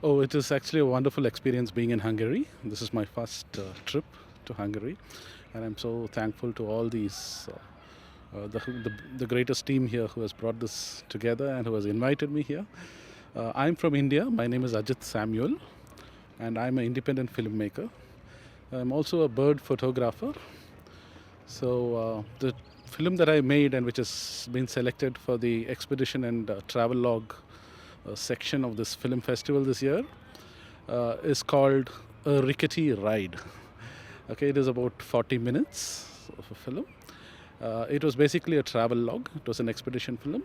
Oh, it is actually a wonderful experience being in Hungary. This is my first trip to Hungary, and I'm so thankful to all these the greatest team here who has brought this together and who has invited me here. I'm from India. My name is Ajit Samuel, and I'm an independent filmmaker. I'm also a bird photographer. The film that I made and which has been selected for the expedition and travel log section of this film festival this year is called A Rickety Ride. Okay, it is about 40 minutes of a film. It was basically a travel log. It was an expedition film.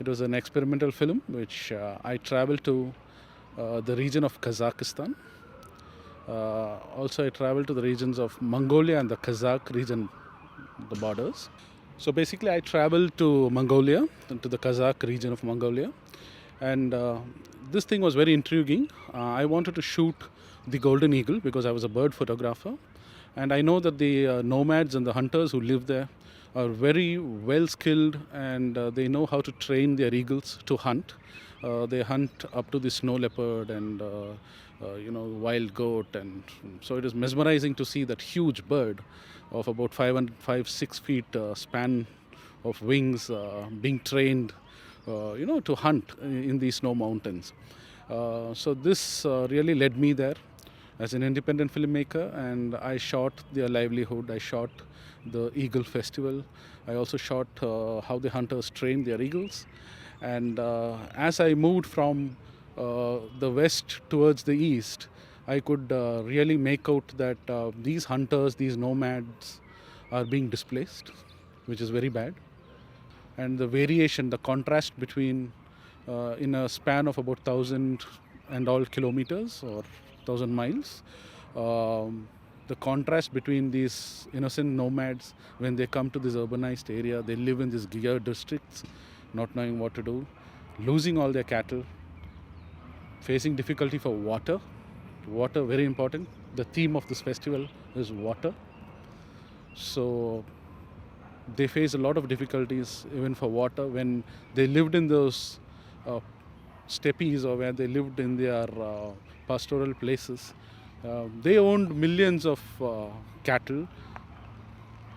It was an experimental film which I traveled to the region of Kazakhstan. Also, I traveled to the regions of Mongolia and the Kazakh region, the borders. So basically, I traveled to Mongolia, to the Kazakh region of Mongolia, and this thing was very intriguing. I wanted to shoot the golden eagle because I was a bird photographer, and I know that the nomads and the hunters who live there are very well skilled, and they know how to train their eagles to hunt. They hunt up to the snow leopard and wild goat, and so it is mesmerizing to see that huge bird of about 5 and 6 feet span of wings being trained to hunt in these snow mountains. So this really led me there as an independent filmmaker, and I shot their livelihood. I shot the Eagle Festival. I also shot how the hunters train their eagles. And as I moved from the west towards the east, I could really make out that these hunters, these nomads, are being displaced, which is very bad. And the variation, the contrast between in a span of about 1,000 kilometers or 1,000 miles, the contrast between these innocent nomads when they come to this urbanized area, they live in these gear districts, not knowing what to do, losing all their cattle, facing difficulty for water. Water, very important. The theme of this festival is water. So they face a lot of difficulties even for water when they lived in those steppes or where they lived in their pastoral places. They owned millions of cattle.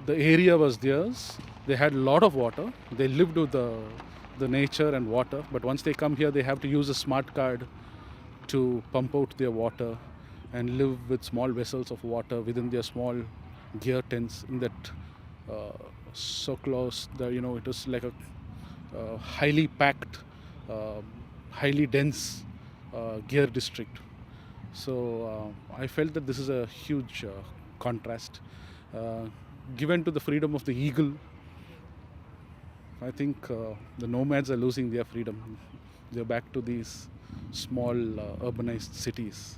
The area was theirs. They had a lot of water. They lived with the nature and water. But once they come here, they have to use a smart card to pump out their water and live with small vessels of water within their small gear tents in that so close that it was like a highly packed, highly dense gear district. So I felt that this is a huge contrast. Given to the freedom of the eagle, I think the nomads are losing their freedom. They're back to these small urbanized cities.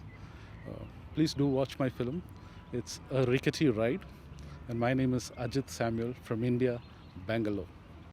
Please do watch my film. It's A Rickety Ride. And my name is Ajit Samuel from India, Bangalore.